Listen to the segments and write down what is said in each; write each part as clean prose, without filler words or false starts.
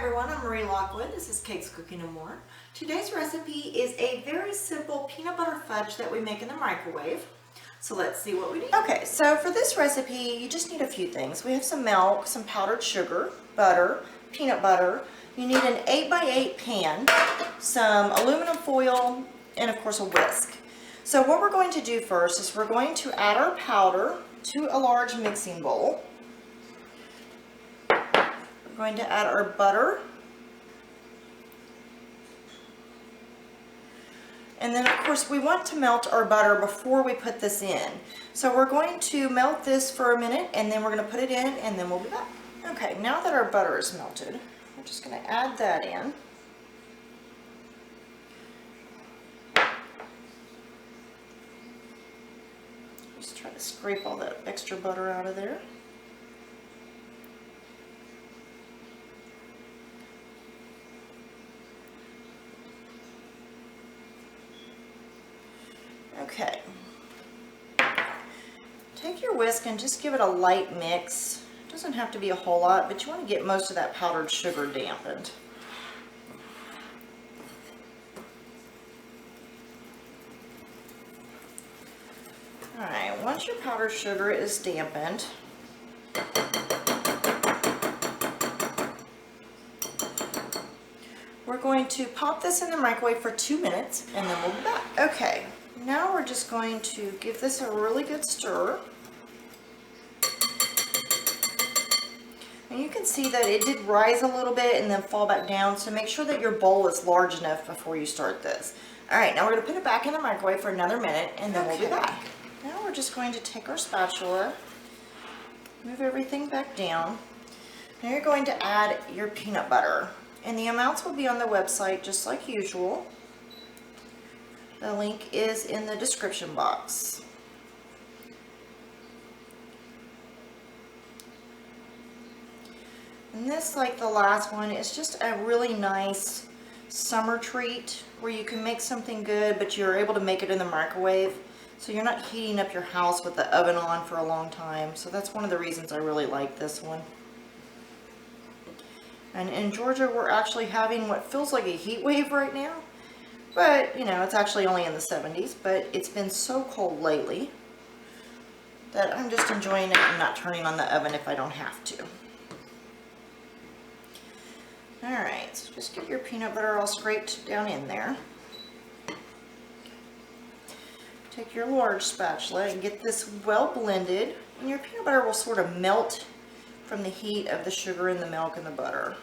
everyone, I'm Marie Lockwood. This is Cakes, Cooking and More. Today's recipe is a very simple peanut butter fudge that we make in the microwave. So let's see what we need. Okay, so for this recipe, you just need a few things. We have some milk, some powdered sugar, butter, peanut butter. You need an 8x8 pan, some aluminum foil, and of course a whisk. So what we're going to do first is we're going to add our powder to a large mixing bowl. We're going to add our butter. And then of course we want to melt our butter before we put this in. So we're going to melt this for a minute and then we're going to put it in and then we'll be back. Okay, now that our butter is melted, we're just going to add that in. Just try to scrape all that extra butter out of there. Okay, take your whisk and just give it a light mix. It doesn't have to be a whole lot, but you want to get most of that powdered sugar dampened. Alright, once your powdered sugar is dampened, we're going to pop this in the microwave for 2 minutes and then we'll be back. Okay, now we're just going to give this a really good stir. And you can see that it did rise a little bit and then fall back down, so make sure that your bowl is large enough before you start this. Alright, now we're going to put it back in the microwave for another minute and then we'll be back. Now we're just going to take our spatula, move everything back down. Now you're going to add your peanut butter. And the amounts will be on the website just like usual. The link is in the description box. And this, like the last one, is just a really nice summer treat where you can make something good but you're able to make it in the microwave. So you're not heating up your house with the oven on for a long time. So that's one of the reasons I really like this one. And in Georgia, we're actually having what feels like a heat wave right now. But, you know, it's actually only in the 70s. But it's been so cold lately that I'm just enjoying it and not turning on the oven if I don't have to. Alright, so just get your peanut butter all scraped down in there. Take your large spatula and get this well blended. And your peanut butter will sort of melt from the heat of the sugar and the milk and the butter.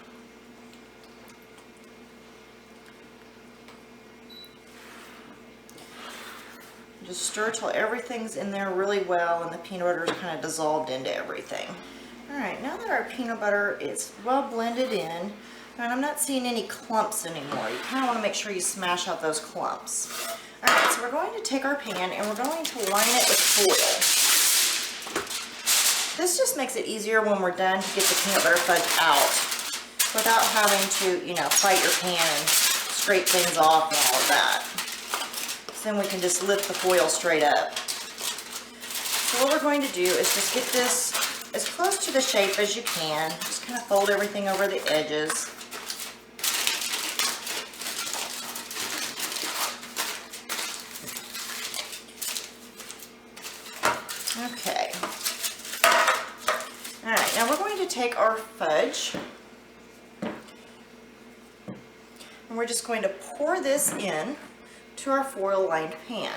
Just stir till everything's in there really well and the peanut butter is kind of dissolved into everything. Alright, now that our peanut butter is well blended in, and I'm not seeing any clumps anymore, you kind of want to make sure you smash out those clumps. Alright, so we're going to take our pan and we're going to line it with foil. This just makes it easier when we're done to get the peanut butter fudge out without having to, you know, fight your pan and scrape things off and all of that. So then we can just lift the foil straight up. So what we're going to do is just get this as close to the shape as you can. Just kind of fold everything over the edges. Okay. Alright, now we're going to take our fudge and we're just going to pour this in to our foil lined pan.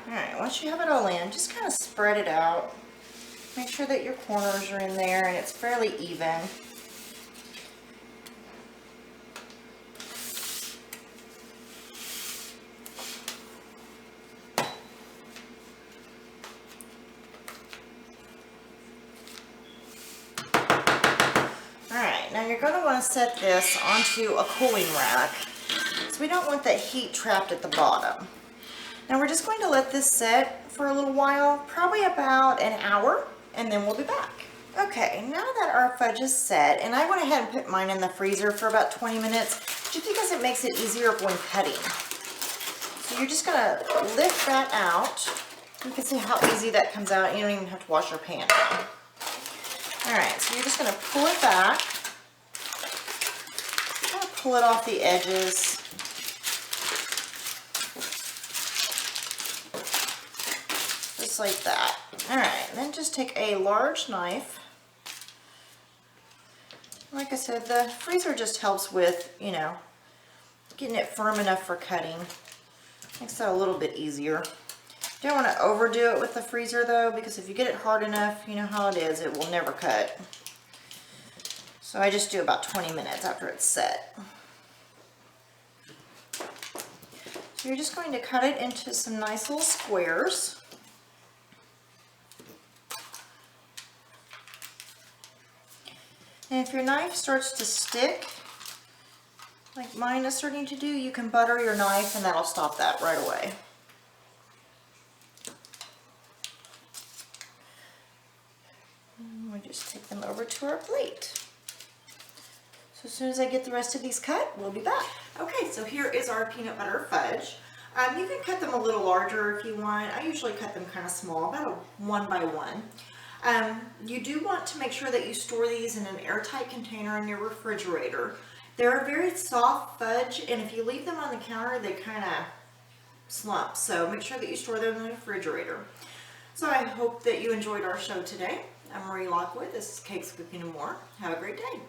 Alright, once you have it all in, just kind of spread it out. Make sure that your corners are in there and it's fairly even. Now you're going to want to set this onto a cooling rack, so we don't want that heat trapped at the bottom. Now we're just going to let this set for a little while, probably about an hour, and then we'll be back. Okay, now that our fudge is set, and I went ahead and put mine in the freezer for about 20 minutes, just because it makes it easier when cutting. So you're just going to lift that out. You can see how easy that comes out. You don't even have to wash your pan now. Alright, so you're just going to pull it back. Kind of pull it off the edges. Just like that. Alright, then just take a large knife. Like I said, the freezer just helps with, you know, getting it firm enough for cutting. Makes it a little bit easier. You don't want to overdo it with the freezer though, because if you get it hard enough, you know how it is, it will never cut. So I just do about 20 minutes after it's set. So you're just going to cut it into some nice little squares. And if your knife starts to stick, like mine is starting to do, you can butter your knife and that'll stop that right away. And we just take them over to our plate. So as soon as I get the rest of these cut, we'll be back. Okay, so here is our peanut butter fudge. You can cut them a little larger if you want. I usually cut them kind of small, about a 1 by 1. You do want to make sure that you store these in an airtight container in your refrigerator. They're a very soft fudge, and if you leave them on the counter, they kind of slump. So make sure that you store them in the refrigerator. So I hope that you enjoyed our show today. I'm Marie Lockwood. This is Cakes, Cooking, and More. Have a great day.